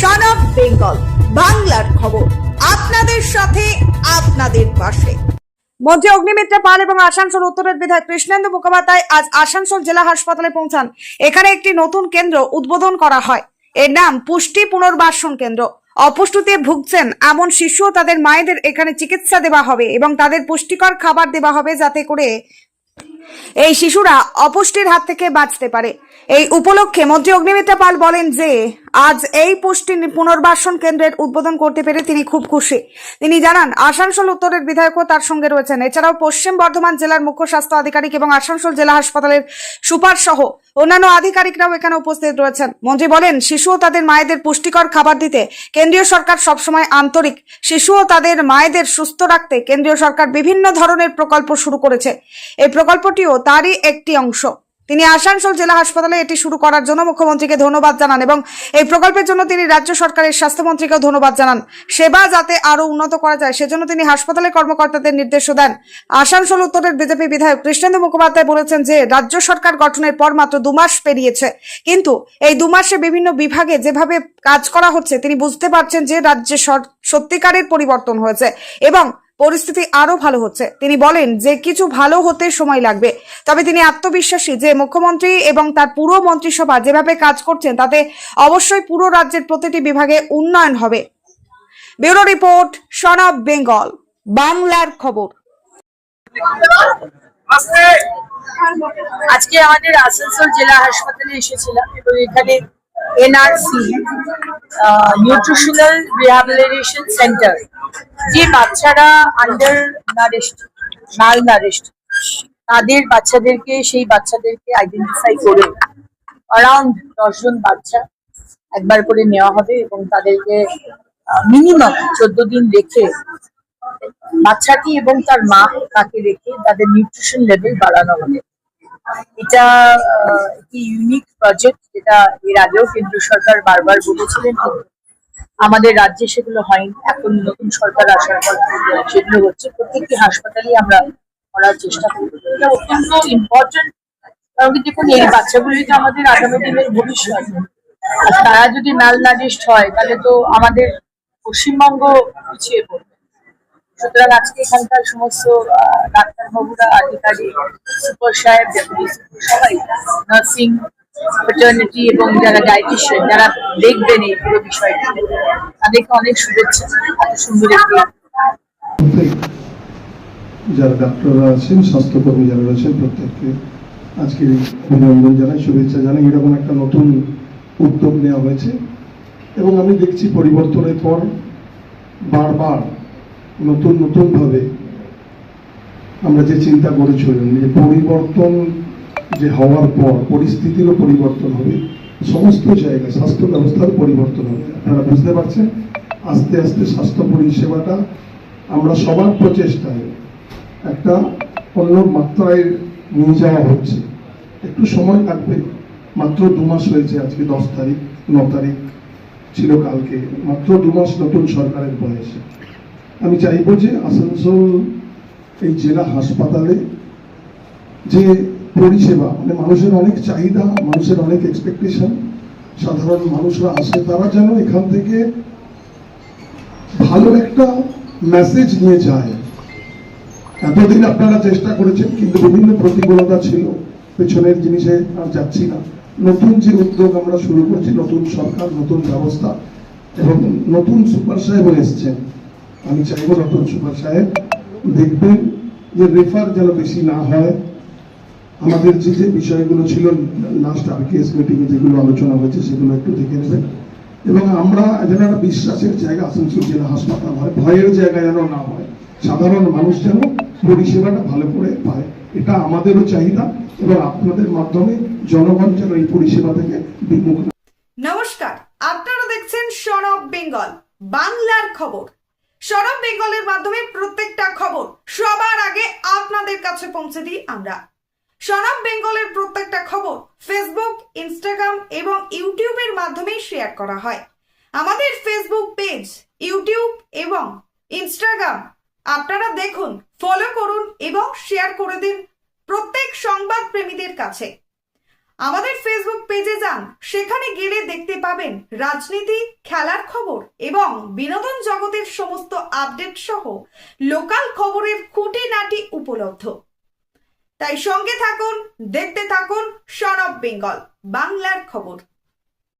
Son of Bengal বাংলার খবর, আপনাদের সাথে আপনাদের পাশে। মন্ত্রী অগ্নিমিত্রা পাল এবং আসানসোল উত্তরের বিধায়ক কৃষ্ণেন্দু মুখোপাধ্যায় আজ আসানসোল জেলা হাসপাতালে পৌঁছান। এখানে একটি নতুন কেন্দ্র উদ্বোধন করা হয়। এর নাম পুষ্টি পুনর্বাসন কেন্দ্র। অপুষ্টিতে ভুগছেন এমন শিশু ও তাদের মায়েদের এখানে চিকিৎসা দেওয়া হবে এবং তাদের পুষ্টিকর খাবার দেওয়া হবে, যাতে করে এই শিশুরা অপুষ্টির হাত থেকে বাঁচতে পারে। এই উপলক্ষে মন্ত্রী অগ্নিমিত্রা পাল বলেন যে আজ এই পুষ্টি পুনর্বাসন কেন্দ্রের উদ্বোধন করতে পেরে তিনি খুব খুশি। তিনি জানান আসানসোল উত্তরের বিধায়কও তার সঙ্গে রয়েছেন। এছাড়াও পশ্চিম বর্ধমান জেলার মুখ্য স্বাস্থ্য আধিকারিক এবং আসানসোল জেলা হাসপাতালের সুপার সহ অন্যান্য আধিকারিকরাও এখানে উপস্থিত রয়েছেন। মন্ত্রী বলেন শিশু ও তাদের মায়েদের পুষ্টিকর খাবার দিতে কেন্দ্রীয় সরকার সবসময় আন্তরিক। শিশু ও তাদের মায়েদের সুস্থ রাখতে কেন্দ্রীয় সরকার বিভিন্ন ধরনের প্রকল্প শুরু করেছে। এই প্রকল্পটিও তারই একটি অংশ। তিনি আসানসোল জেলা হাসপাতালে এটি শুরু করার জন্য মুখ্যমন্ত্রীকে ধন্যবাদ জানান এবং এই প্রকল্পের জন্য তিনি রাজ্য সরকারের স্বাস্থ্যমন্ত্রীকেও ধন্যবাদ জানান। সেবা যাতে আরো উন্নত করা যায় সেজন্য তিনি হাসপাতালের কর্মকর্তাদের নির্দেশও দেন। আসানসোল উত্তরের বিজেপি বিধায়ক কৃষ্ণেন্দু মুখোপাধ্যায় বলেছেন যে রাজ্য সরকার গঠনের পর মাত্র 2 মাস পেরিয়েছে, কিন্তু এই 2 মাসে বিভিন্ন বিভাগে যেভাবে কাজ করা হচ্ছে তিনি বুঝতে পারছেন যে রাজ্যে সত্যিকারের পরিবর্তন হয়েছে এবং পরিস্থিতি আরো ভালো হচ্ছে। তিনি বলেন যে কিছু ভালো হতে সময় লাগবে, তবে তিনি আত্মবিশ্বাসী যে মুখ্যমন্ত্রী এবং তার পুরো মন্ত্রিসভা যেভাবে কাজ করছেন তাতে অবশ্যই পুরো রাজ্যের প্রতিটি বিভাগে উন্নয়ন হবে। Bureau report, son of Bengal বাংলার খবর। আজকে আমাদের আসানসোল জেলা হাসপাতালে এসেছিলাম এবং এখানে এনআরসি নিউট্রিশনাল রিহ্যাবিলিটেশন সেন্টার, যে বাচ্চারা আন্ডার নারিশড মাল নারিশড তাদের সেই বাচ্চাদেরকে আইডেন্টিফাই করে অ্যারাউন্ড 10 জন বাচ্চা একবার করে নেওয়া হবে এবং তাদেরকে মিনিমাম 14 দিন রেখে বাচ্চাটি এবং তার মা তাকে রেখে তাদের নিউট্রিশন লেভেল বাড়ানো হবে। এটা একটি ইউনিক প্রজেক্ট, যেটা এর আগেও কেন্দ্র সরকার বারবার বলেছিলেন, আমাদের রাজ্যে সেগুলো হয়নি। এখন নতুন সরকার আসার পর সেগুলো হচ্ছে। প্রত্যেকটি হাসপাতালেই আমরা করার চেষ্টা করবো। এটা অত্যন্ত ইম্পর্টেন্ট, কারণ কি দেখুন, এই বাচ্চাগুলোই তো আমাদের আগামী দিনের ভবিষ্যৎ। আর তারা যদি ম্যালনারিশড হয় তাহলে তো আমাদের পশ্চিমবঙ্গ পিছিয়ে পড়বে। সুতরাং আজকে এখানকার সমস্ত ডাক্তারবাবুরা, আধিকারিক, সুপার সাহেব, ডেপুটি সুপার, সবাই, নার্সিং, ফ্যাটার্নিটি এবং যারা ডায়েটিশিয়ান, যারা দেখবেন এই পুরো বিষয়টি, তাদেরকে অনেক শুভেচ্ছা। এত সুন্দর একটি যারা ডাক্তাররা আছেন, স্বাস্থ্যকর্মী যারা রয়েছেন, প্রত্যেককে আজকে অভিনন্দন জানাই, শুভেচ্ছা জানাই। এরকম একটা নতুন উদ্যোগ নেওয়া হয়েছে এবং আমি দেখছি পরিবর্তনের পর বারবার নতুন ভাবে আমরা যে চিন্তা করেছিলাম যে পরিবর্তন যে হওয়ার পর পরিস্থিতিরও পরিবর্তন হবে, সমস্ত জায়গায় স্বাস্থ্য ব্যবস্থার পরিবর্তন হবে। আপনারা বুঝতে পারছেন, আস্তে আস্তে স্বাস্থ্য পরিষেবাটা আমরা সবার প্রচেষ্টায় একটা অন্য মাত্রায় নিয়ে যাওয়া হচ্ছে। একটু সময় লাগবে, মাত্র 2 মাস হয়েছে। আজকে 10 তারিখ, 9 তারিখ ছিল কালকে, মাত্র 2 মাস নতুন সরকারের বয়সে। আমি চাইব যে আসানসোল এই জেলা হাসপাতালে যে পরিষেবা, মানে মানুষের অনেক চাহিদা, মানুষের অনেক এক্সপেকটেশন, সাধারণ মানুষরা আসে, তারা যেন এখান থেকে ভালো একটা মেসেজ নিয়ে যায়। এতদিন আপনারা চেষ্টা করেছেন, কিন্তু বিভিন্ন প্রতিকূলতা ছিল, পেছনের জিনিসে আর যাচ্ছি না। নতুন যে উদ্যোগ আমরা শুরু করছি, নতুন সরকার, নতুন ব্যবস্থা এবং নতুন সুপার সাহেব এসছেন। আমি চাইব নতুন সুপার সাহেব দেখবেন যে রেফার যেন বেশি না হয়। আমাদের যে বিষয়গুলো ছিল লাস্ট আরকেএস মিটিংয়ে যেগুলো আলোচনা হয়েছে সেগুলো একটু দেখে নেবেন এবং আমরা যেন একটা বিশ্বাসের জায়গা আসানসোল জেলা হাসপাতাল হয়, ভয়ের জায়গা যেন না হয়। সাধারণ মানুষ যেন পরিষেবাটা ভালো করে পায়, এটা আমাদেরও চাহিদা এবং আপনাদের মাধ্যমে জনগণ যেন এই পরিষেবা থেকে বিমুখ না। নমস্কার, আপনারা দেখছেন সন অফ বেঙ্গল বাংলার খবর। সন অফ বেঙ্গলের মাধ্যমে প্রত্যেকটা খবর সবার আগে আপনাদের কাছে পৌঁছে দিই আমরা। সন অফ বেঙ্গলের প্রত্যেকটা খবর ফেসবুক, ইনস্টাগ্রাম এবং ইউটিউবের মাধ্যমে শেয়ার করা হয়। আমাদের ফেসবুক পেজ, ইউটিউব এবং ইনস্টাগ্রাম আপনারা দেখুন, ফলো করুন এবং শেয়ার করে দিন প্রত্যেক সংবাদ প্রেমীদের কাছে। আমাদের ফেসবুক পেজে যান, সেখানে গেলে দেখতে পাবেন রাজনীতি, খেলার খবর এবং বিনোদন জগতের সমস্ত আপডেট সহ লোকাল খবরের খুঁটিনাটি উপলব্ধ। তাই সঙ্গে থাকুন, দেখতে থাকুন সন অফ বেঙ্গল বাংলার খবর।